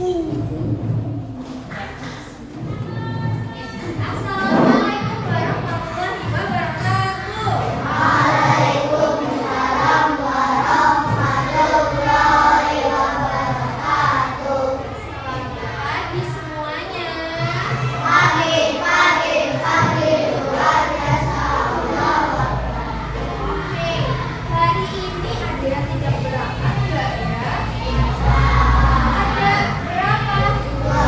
Assalamualaikum warahmatullahi wabarakatuh. Waalaikumsalam warahmatullahi wabarakatuh. Selamat pagi semuanya. Pagi luar biasa. Oke, hari ini ada yang tidak berangkat nggak ya? Ada berapa? 2.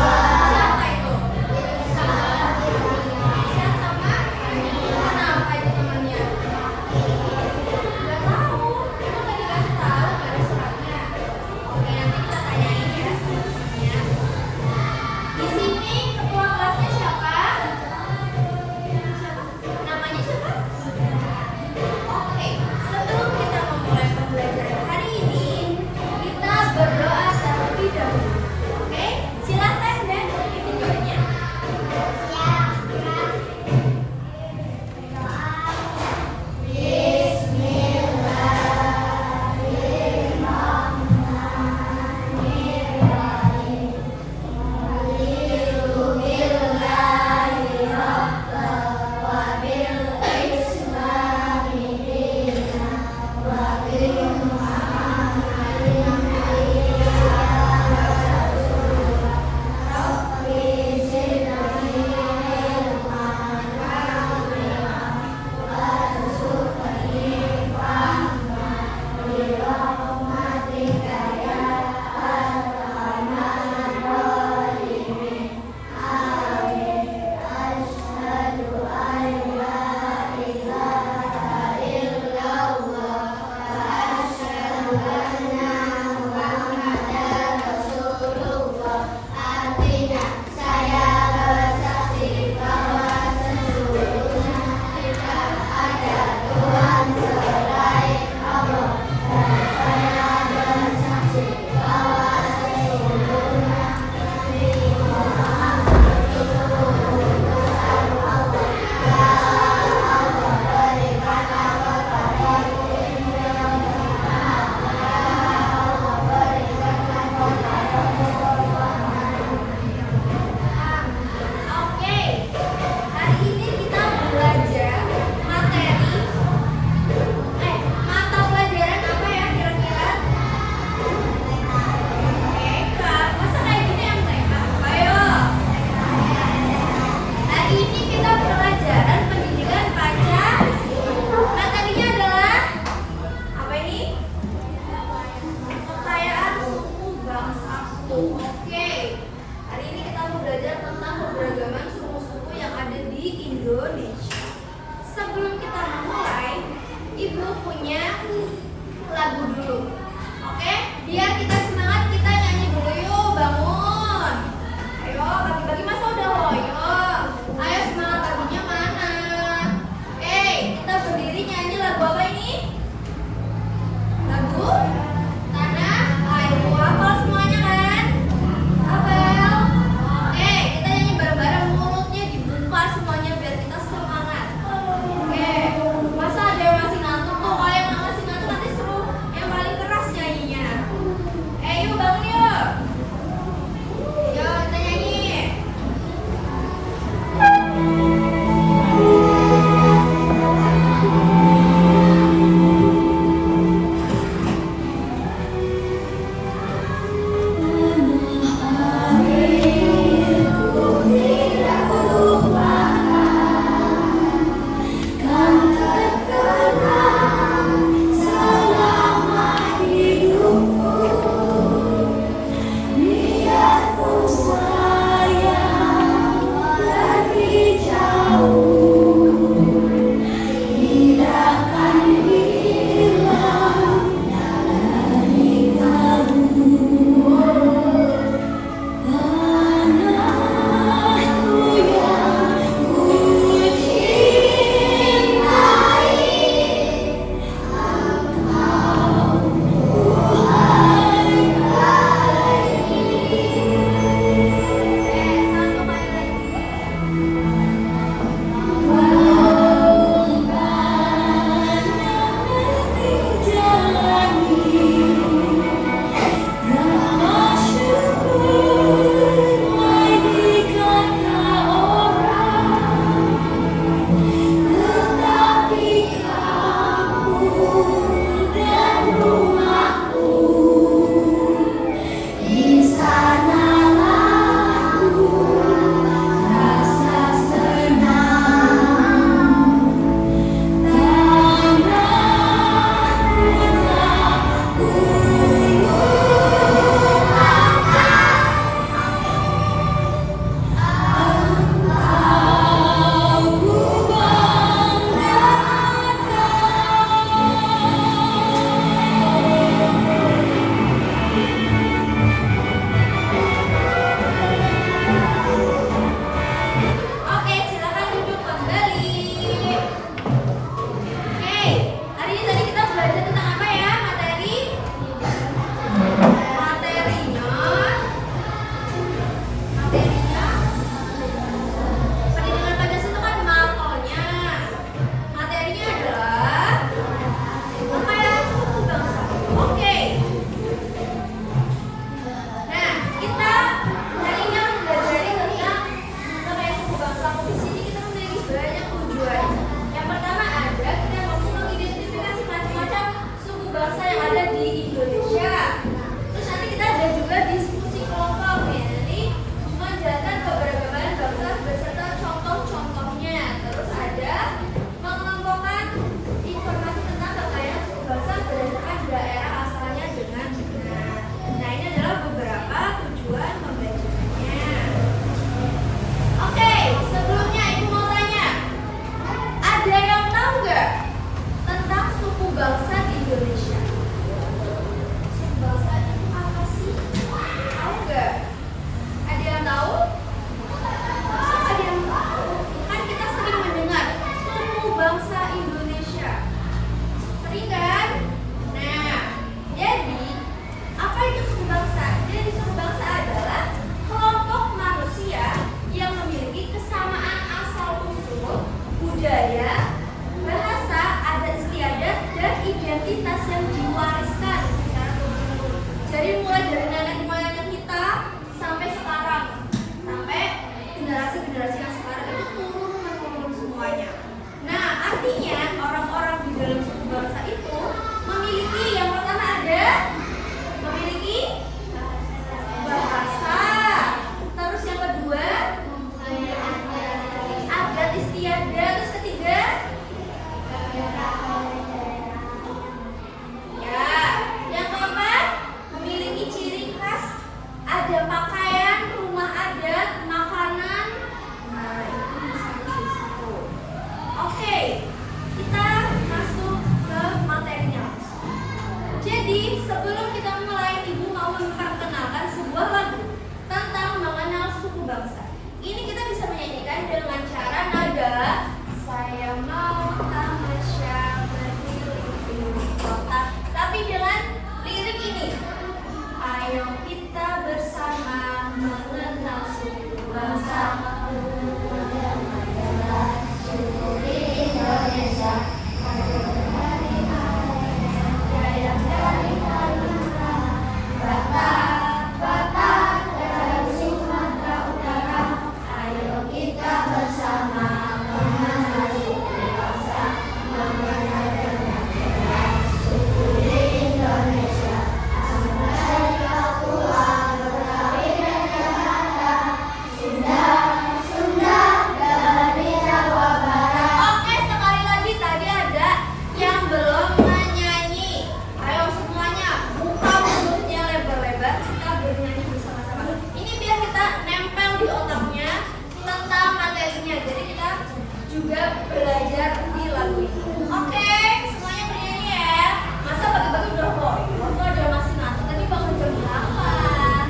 juga belajar di lagu ini. Oke, semuanya bernyanyi ya. Masa pagi-pagi udah boyong, tuh ada masih ngantuk. Tadi bangun jam 8.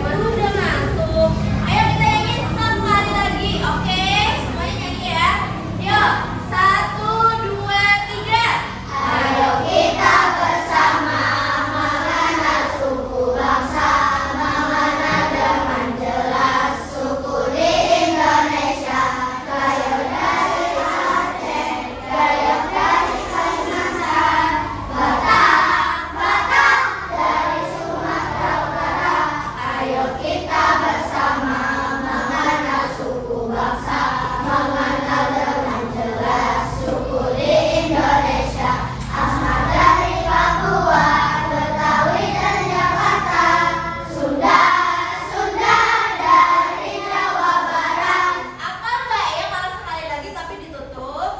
Masa udah ngantuk. Ayo kita nyanyi satu kali lagi. Oke, semuanya nyanyi ya. Yuk, 1, 2, 3. Ayo kita bersama mengenal suku bangsa, mengenal dengan jelas suku di Indonesia. Gayo dari Aceh, gayo dari Kalimantan, Batak dari Sumatera Utara. Ayo kita bersama mengenal suku bangsa, mengenal dengan jelas suku di Indonesia. Asmat dari Papua, Betawi dan Jakarta, Sunda dari Jawa Barat. Apa enggak ya kalau sekali lagi tapi ditutup?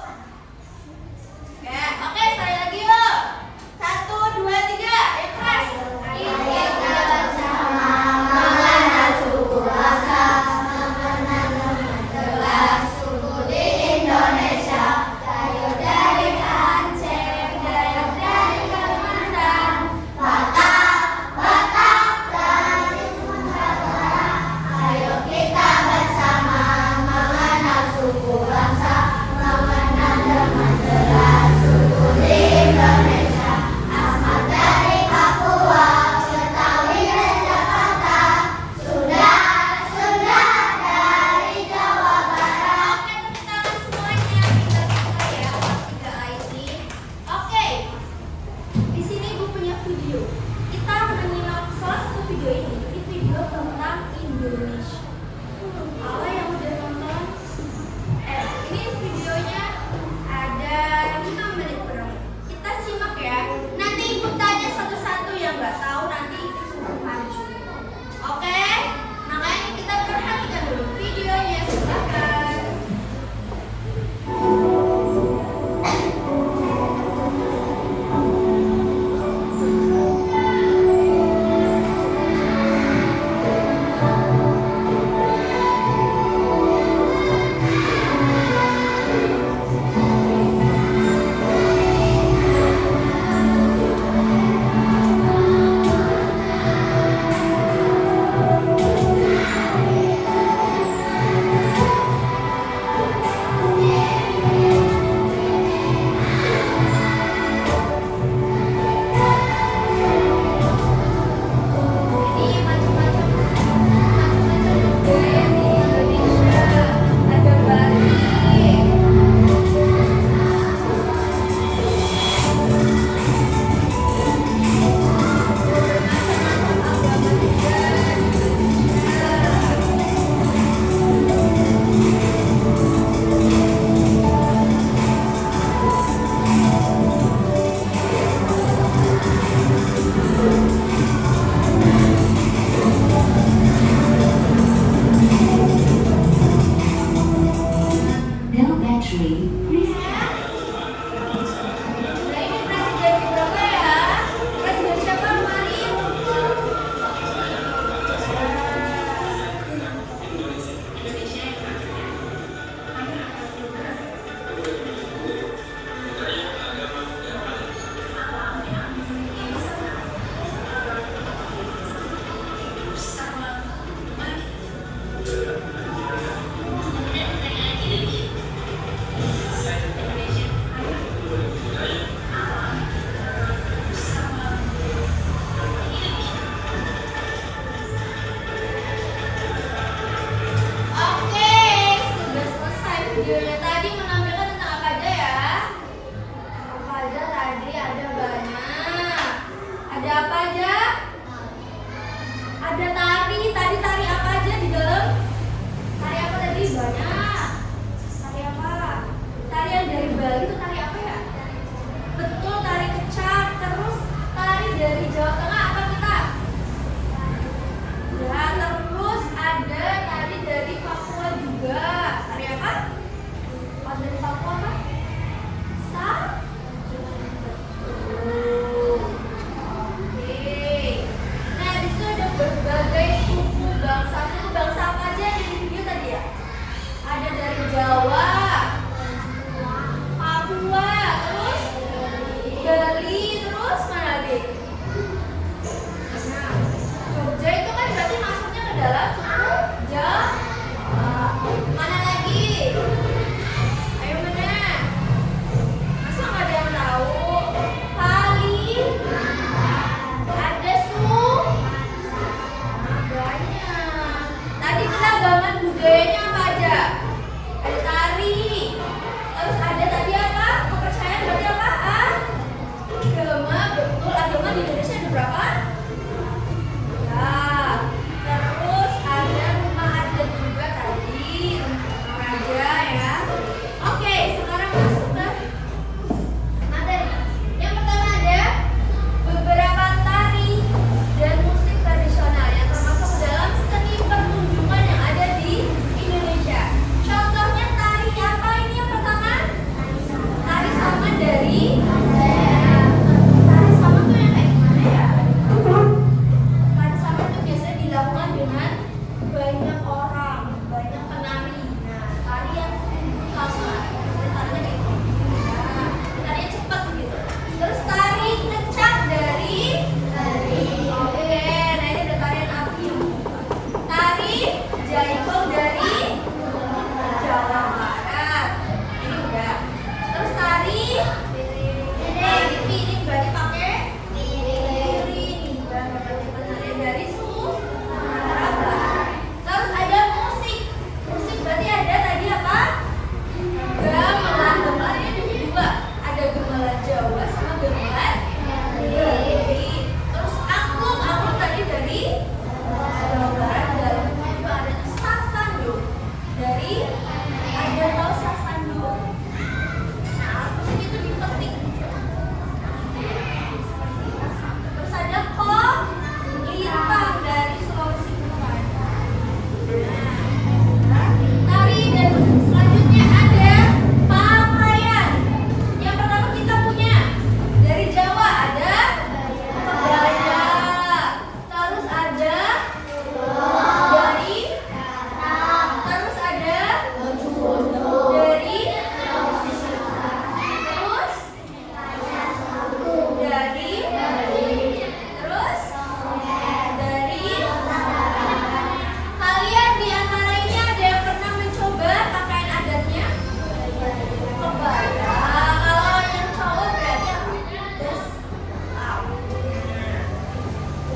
Oke, sekali lagi yuk. 1, 2, 3. Ayo keras. Kita bersama mengenal suku bangsa, mengenal dengan jelas suku di Indonesia. Gayo dari Aceh, gayo dari Kalimantan, Batak dari Sumatera Utara. Ayo kita bersama mengenal suku bangsa, mengenal dengan jelas suku di Indonesia. Asmat dari Papua, Betawi dan Jakarta, Sunda dari Jawa Barat. Oke, tepuk tangan semuanya. Pintar-pintar ya buat 3 IT. Oke. Di sini Ibu punya video. Kita menyimak salah satu video ini. Ini video tentang Indonesia. Kalau yang udah nonton, ini videonya ada 5 menit kurang. Kita simak ya. Nanti Ibu tanya satu-satu yang nggak tahu, nanti itu suruh maju. Oke? Makanya kita perhatikan dulu videonya. Silakan. Ini macam-macam budaya di Indonesia. Ada Bali. No battery. Please Nah, ini presiden berapa ya? Presiden siapa kemarin? Oke, sudah selesai videonya. Tadi menampilkan tentang apa aja ya? Apa aja tadi? Ada banyak. Ada apa aja? Ada tari. Tadi tari apa aja di dalam? Tari apa tadi? Banyak. Tari apa? Tari yang dari Bali itu tari apa ya? Betul, tari kecak. Terus tari dari Jawa Tengah apa kita? Ya, terus ada tari dari Papua juga. Tari apa?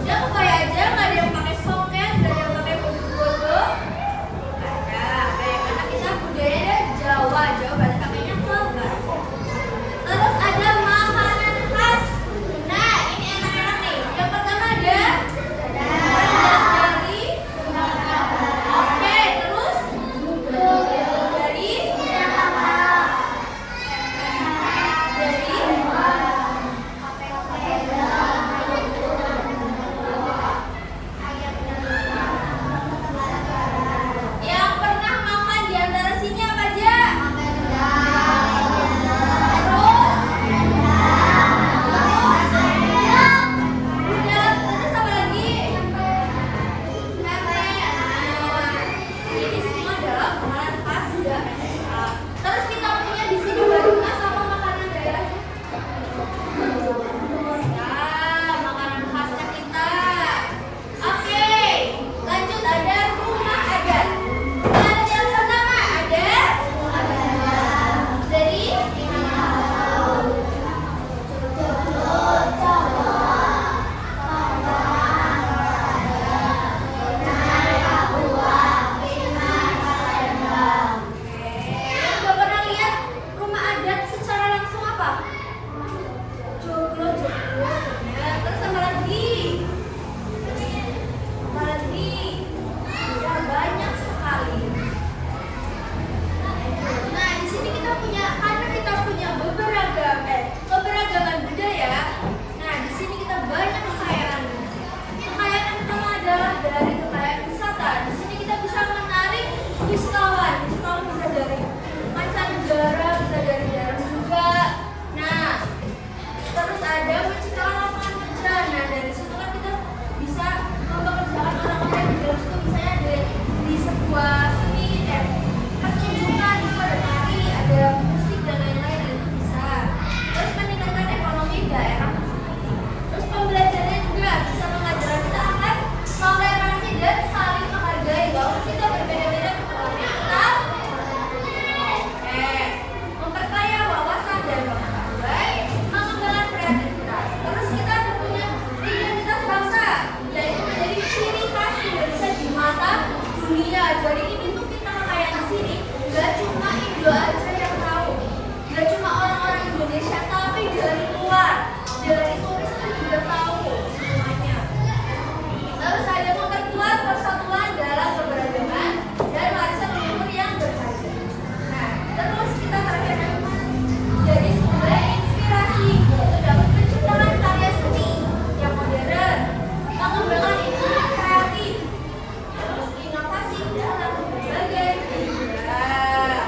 Udah kebaya aja, nggak ada yang pakai soket, nggak ada yang pakai bodoh-bodoh. Ada, kayak karena kita budaya Jawa, Jawa berarti pakainya kebaya. Terus ada makanan khas. Nah, ini enak-enak nih. Yang pertama ada rendang dari. Oke, terus dari yang pernah makan di antara sini apa aja? Udah, terus apa lagi? Ini semua adalah makanan khas daerah. Terus kita punya di sini barunya sama makanan daerah. Nah, makanan khasnya kita. Oke, lanjut ada rumah adat. Makanan yang pertama ada dari yang udah pernah lihat rumah adat secara langsung apa? Joglo, joglo. Ya, terus apa lagi? Apa lagi? Ya, banyak sekali. Nah, di sini kita punya, karena kita punya keberagaman budaya. Nah, di sini kita banyak kekayaan. Kekayaan pertama adalah dari kekayaan wisata. Di sini kita bisa menarik wisatawan. Wisatawan bisa dari mancanegara, bisa dari dalam juga. Nah, terus ada menciptakan lapangan kerja. Nah, dari situ kan kita bisa mempekerjakan orang-orang di dalam situ, misalnya di sebuah seni pertunjukan, di situ ada tari, ada musik dan lain-lain, dan itu bisa. Terus meningkatkan ekonomi daerah. Terus pembelajarannya juga bisa mengajarkan kita akan toleransi dan saling menghargai bahwa kita berbeda-beda kepulauannya tetap memperkaya wawasan dan pengetahuan, mengembangkan kreativitas. Terus kita ada punya identitas bangsa, yaitu menjadi ciri khas Indonesia di mata dunia. Jadi ini tuh kita kayak di sini, nggak cuma Indo aja yang tahu, nggak cuma orang-orang Indonesia, tapi dari luar, dari turis pun juga tahu semuanya. Terus ada memperkuat persatuan dalam keberagaman dan warisan leluhur yang berharga. Nah, terus kita terakhir jadi sumber inspirasi, yaitu dapat menciptakan karya seni yang modern, mengembangkan ide kreatif, terus inovasi dalam berbagai bidang.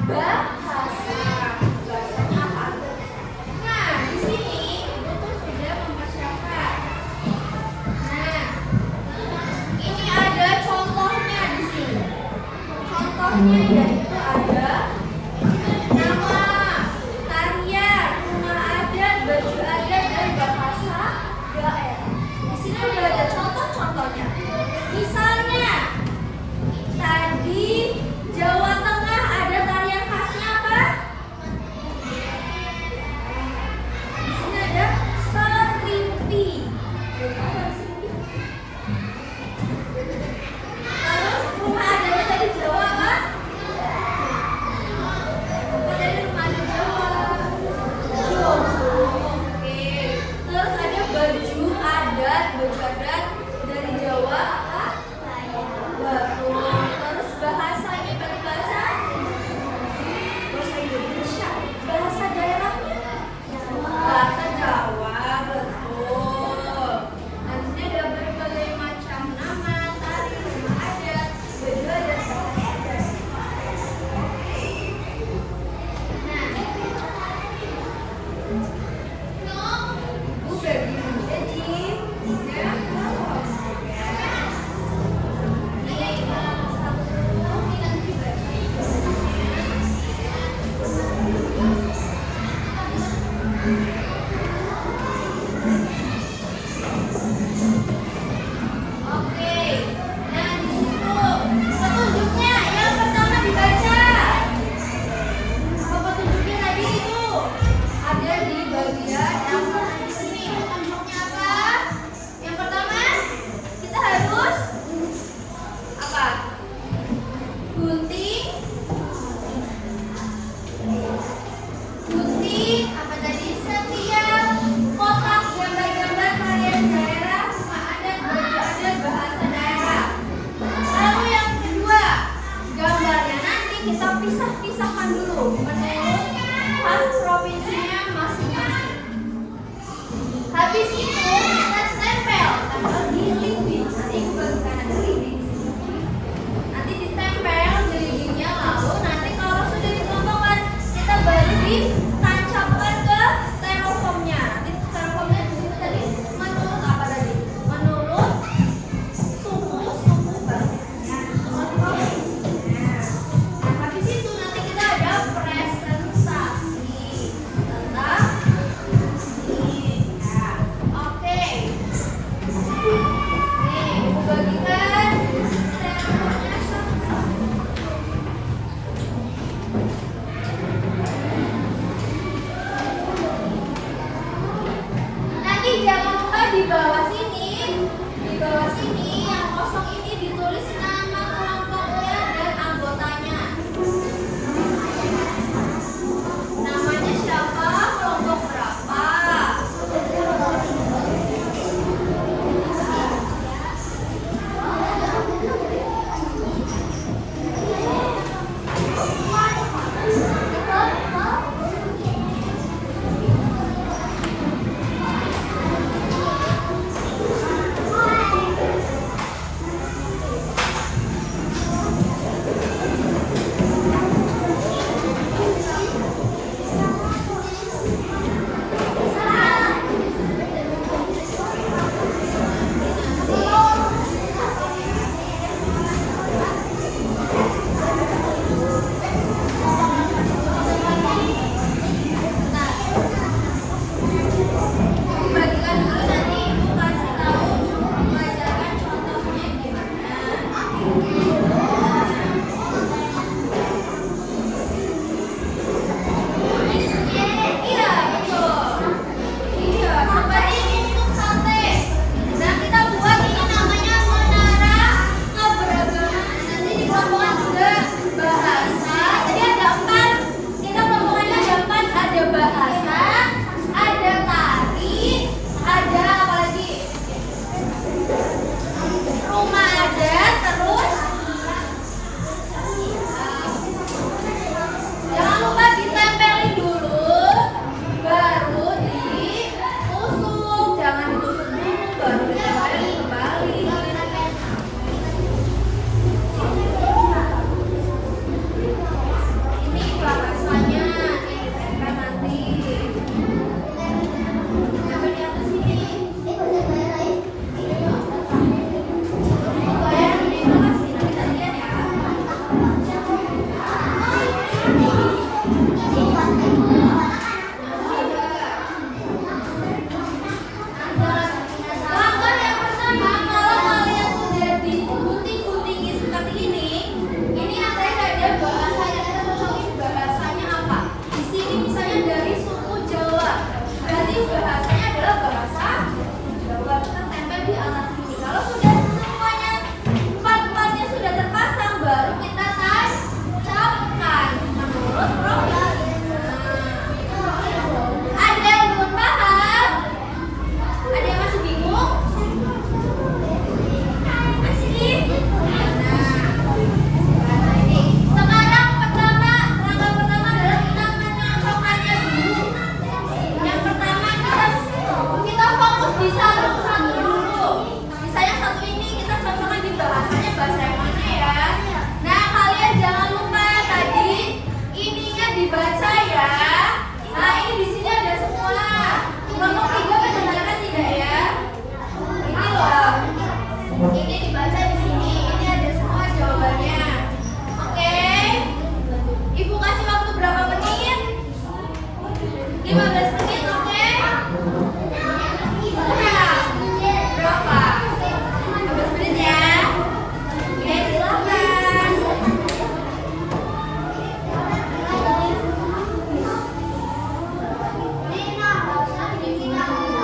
bahasa. Bahasanya apa? Nah, di sini Ibu tuh sudah mempersiapkan. Nah, ini ada contohnya di sini. Contohnya yaitu ada nama, tarian, rumah adat, baju adat, dan bahasa daerah. Di sini udah ada contoh-contohnya. Misalnya, tadi Jawa Tengah ada tarian khasnya apa? Di sini ada serimpi. Terus rumah adatnya dari Jawa apa? Apa dari rumah adat Jawa? Oke. Terus ada baju adat dari Jawa apa? Betul. Terus bahasanya berarti bahasa Indonesia. Bahasa daerahnya bahasa Jawa, betul. Nanti ada berbagai macam nama, tari, rumah adat, baju adat, bahasa adat. Nah, Ibu bagi jadi ya. Oke, nah di situ petunjuknya yang pertama dibaca. Apa petunjuknya tadi itu? Ada di bagian yang di sini. Petunjuknya apa? Yang pertama kita harus apa? Gunting apa tadi? Setiap kotak gambar-gambar tarian daerah, rumah adat, baju adat, bahasa daerah. Lalu yang kedua, gambarnya nanti kita pisah-pisahkan dulu menurut khas provinsinya masing-masing. Habis itu kita tempel atau dilimbing. Nanti Ibu bagikan ada linding di sini. Nanti ditempel dindingnya, lalu nanti kalau sudah dikelompokkan kita baru ditancapkan ke styrofoamnya. Nanti styrofoamnya di sini tadi menurut apa tadi? Menurut suhu bahannya. Nah, habis itu nanti kita ada presentasi tentang ini. Nah, oke. Kelompok 3 mendengarkan tidak ya? Ini loh. Ini dibaca di sini. Ini ada semua jawabannya. Oke. Ibu kasih waktu berapa menit? 15 menit, oke? Udah. Berapa? 15 menit ya. Oke, silakan. Ini nggak usah bikin aku.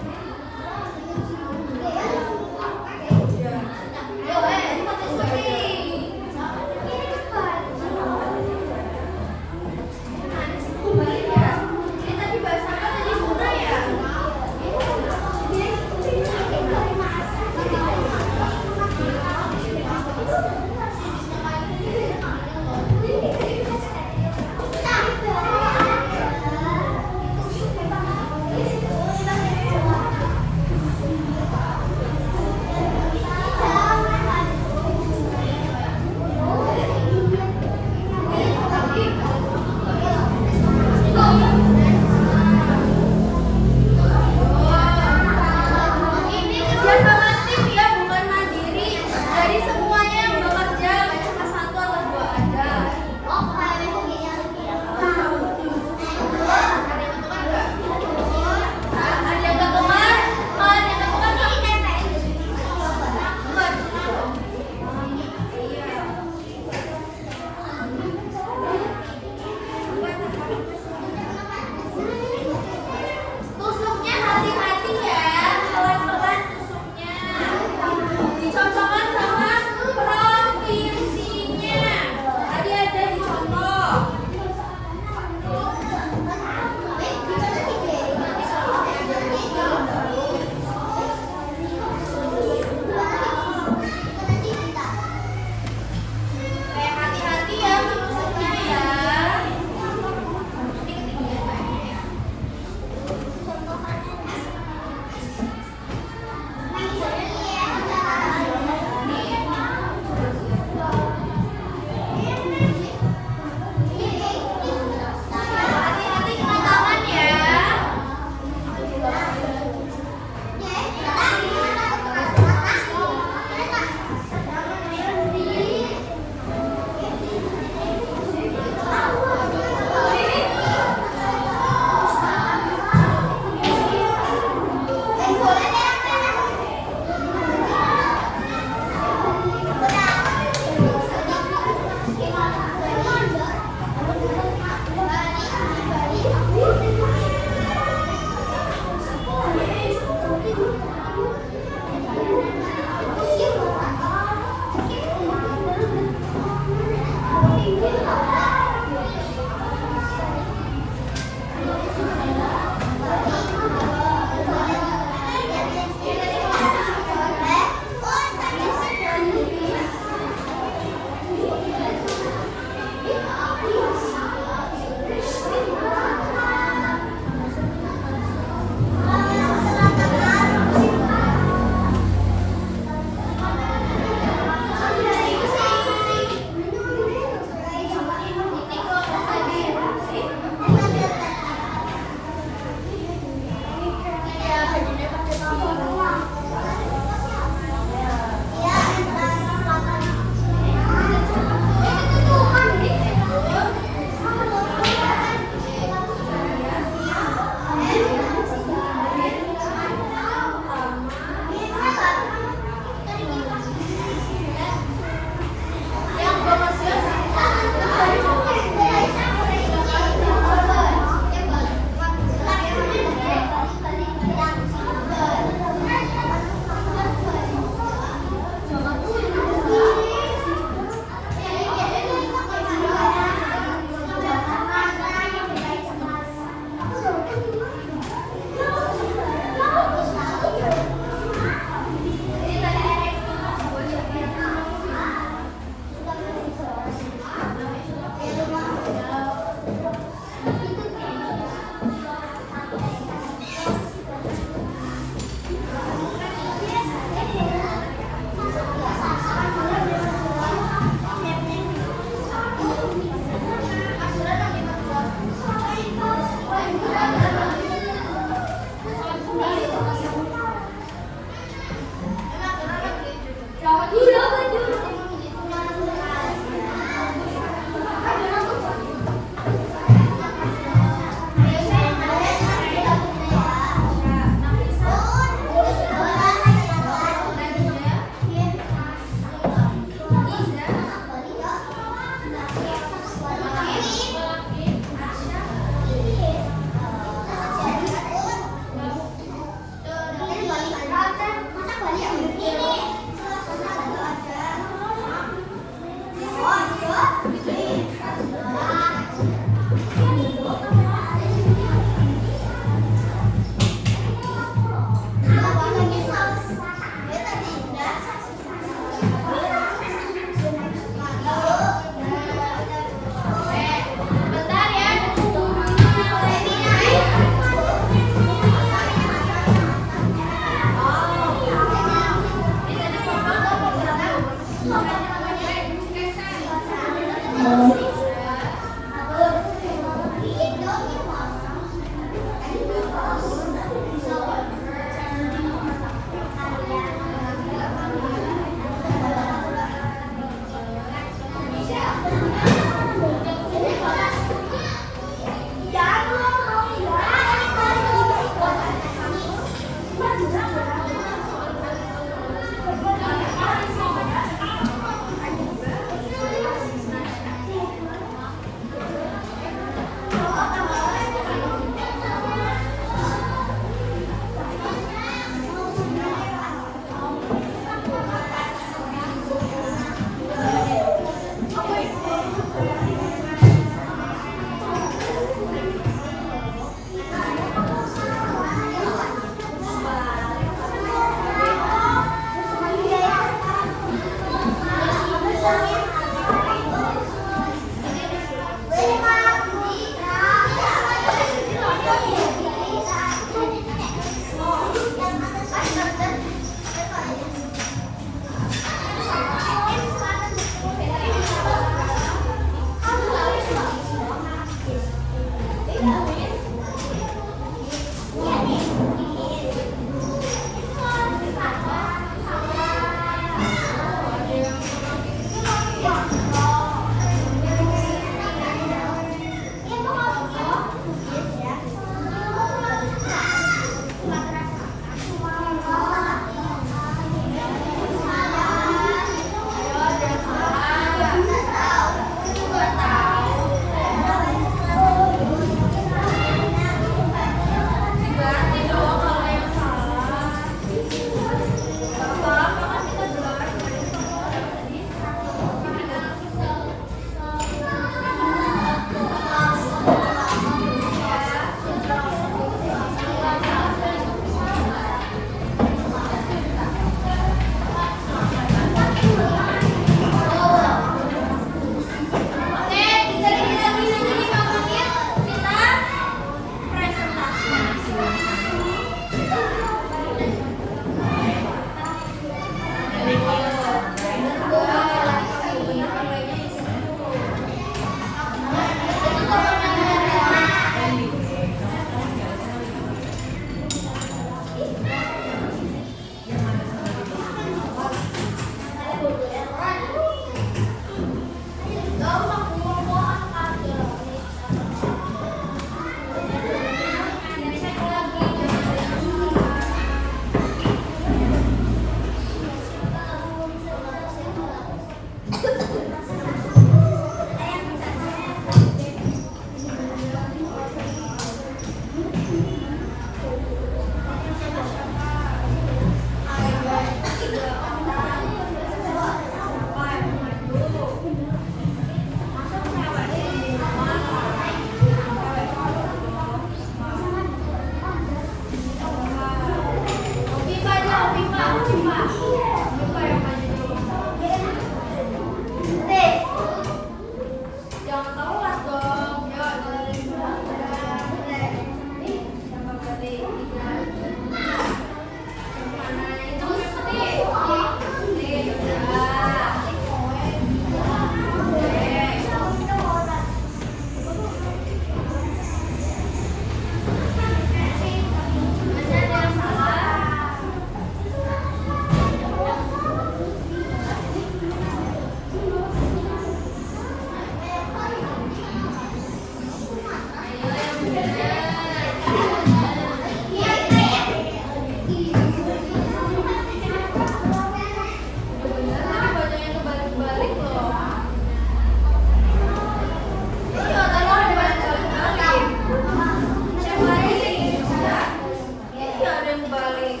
baik.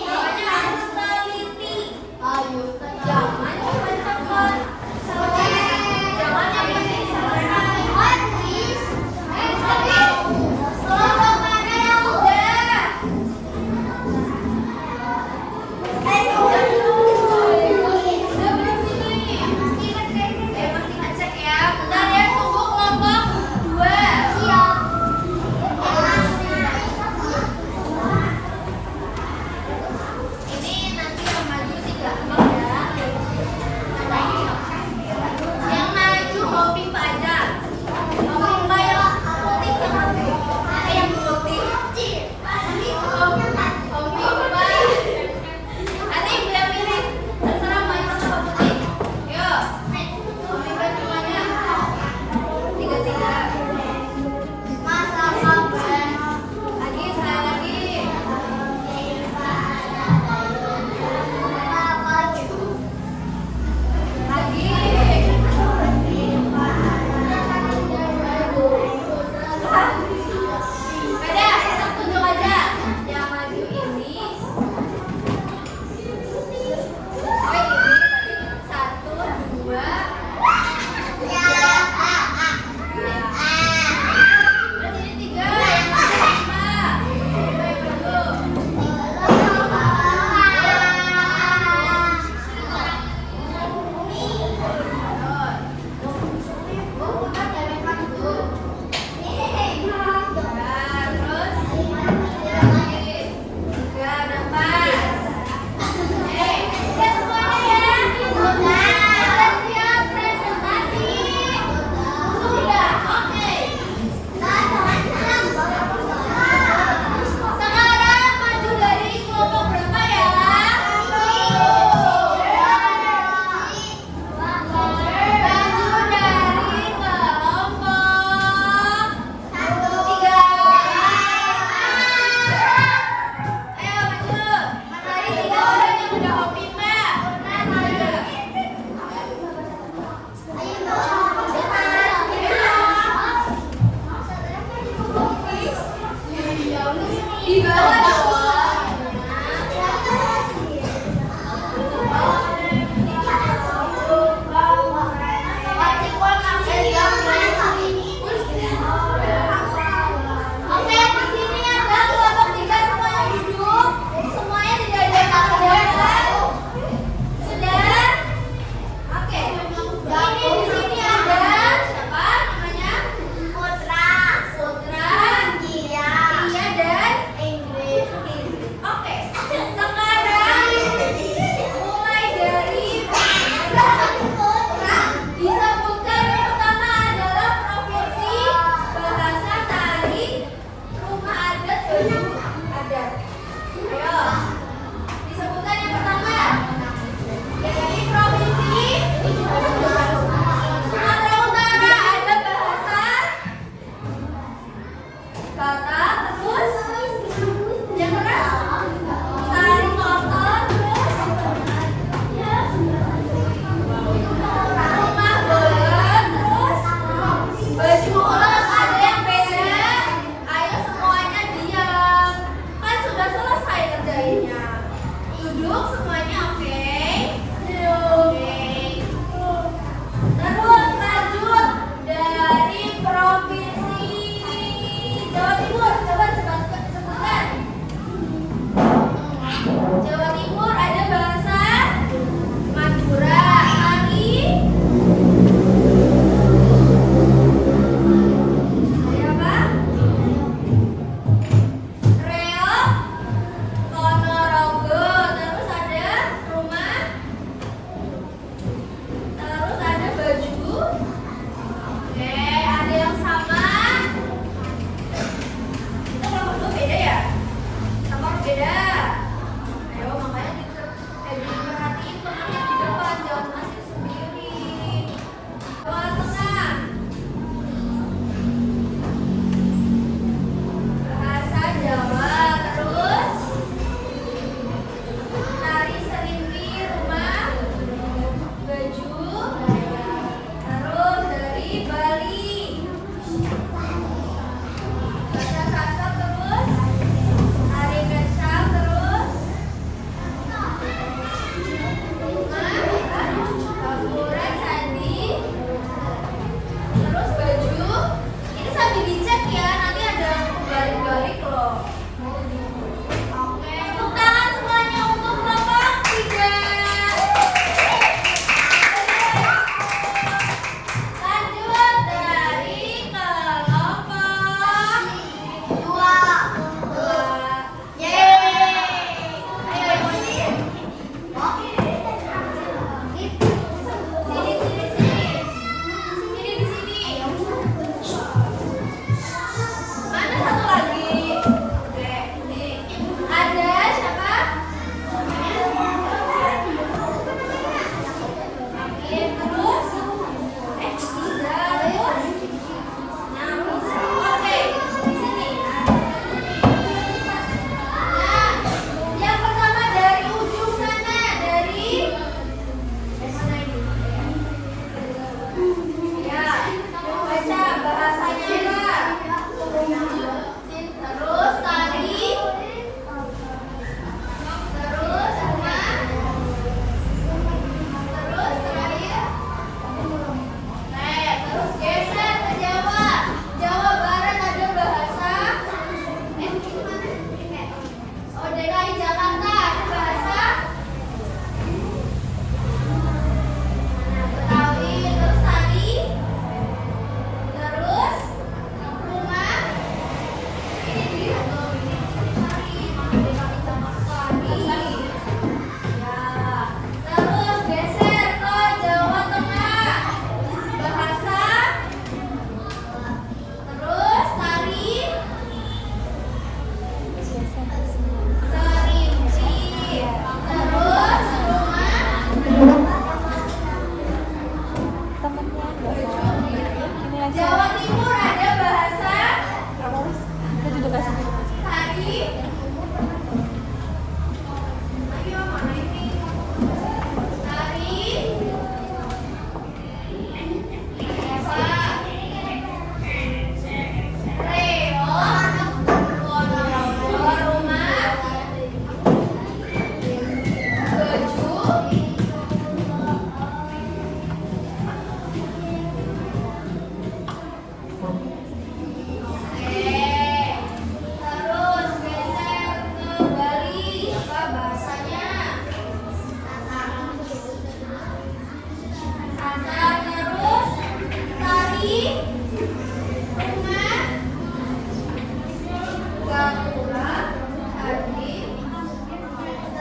Makanya harus teliti. Jangan cuma cepat. Jangan yang penting selesai. Udah belum ini? Masih ngecek ya. Bentar ya, tunggu kelompok 2.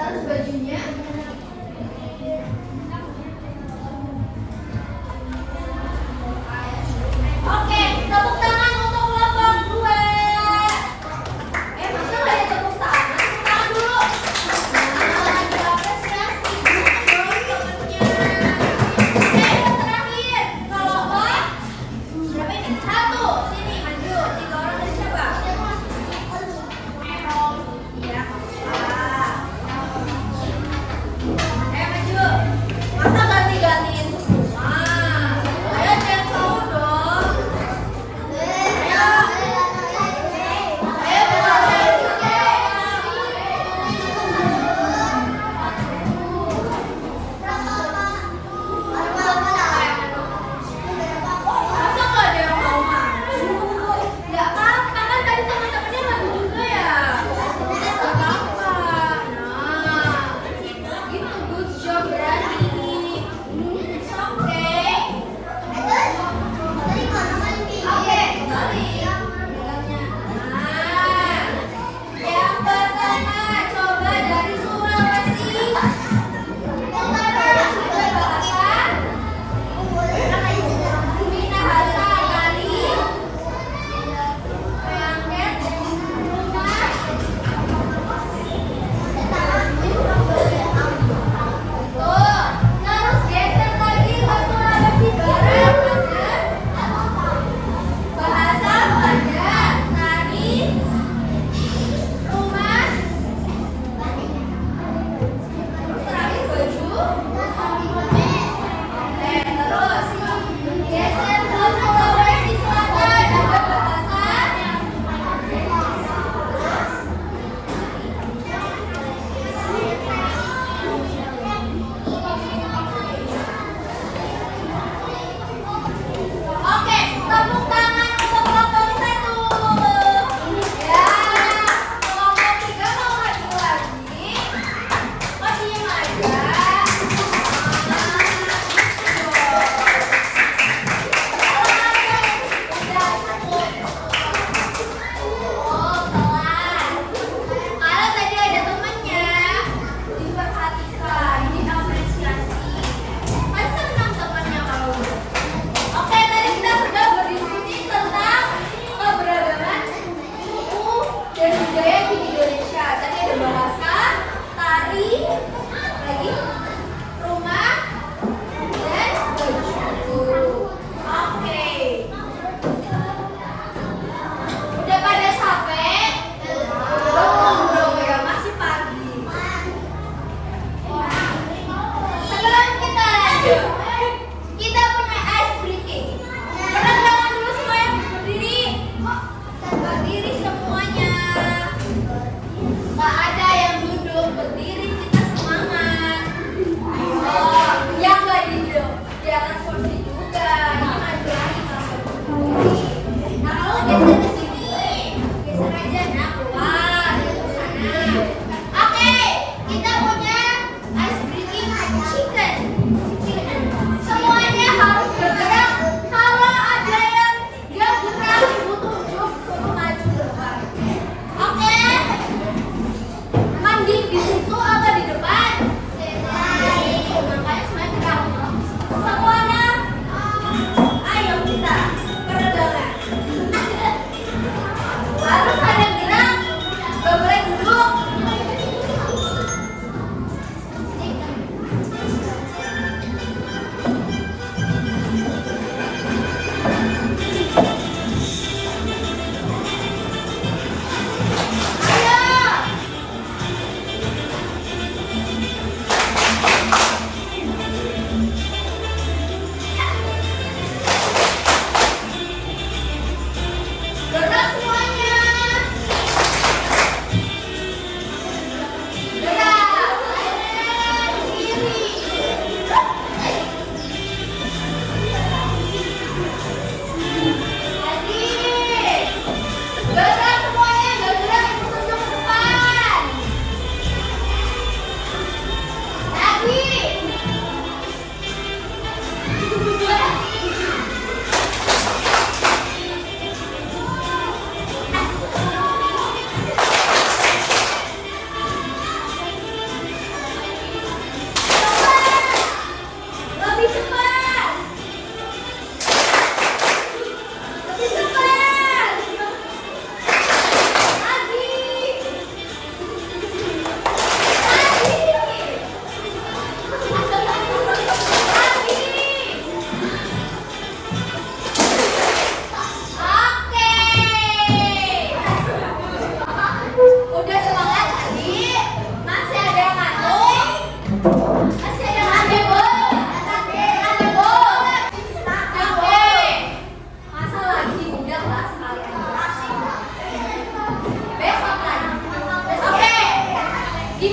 Terus bajunya. Oke, tepuk tangan untuk kelompok 2. Masa nggak ada tepuk tangan? Tepuk tangan dulu. Nah, lagi apresiasi temennya. Oke, yang terakhir. Kalau berapa ini? 1. Sini, maju. 3 orang dari siapa? Iya, apa?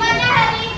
temanya hari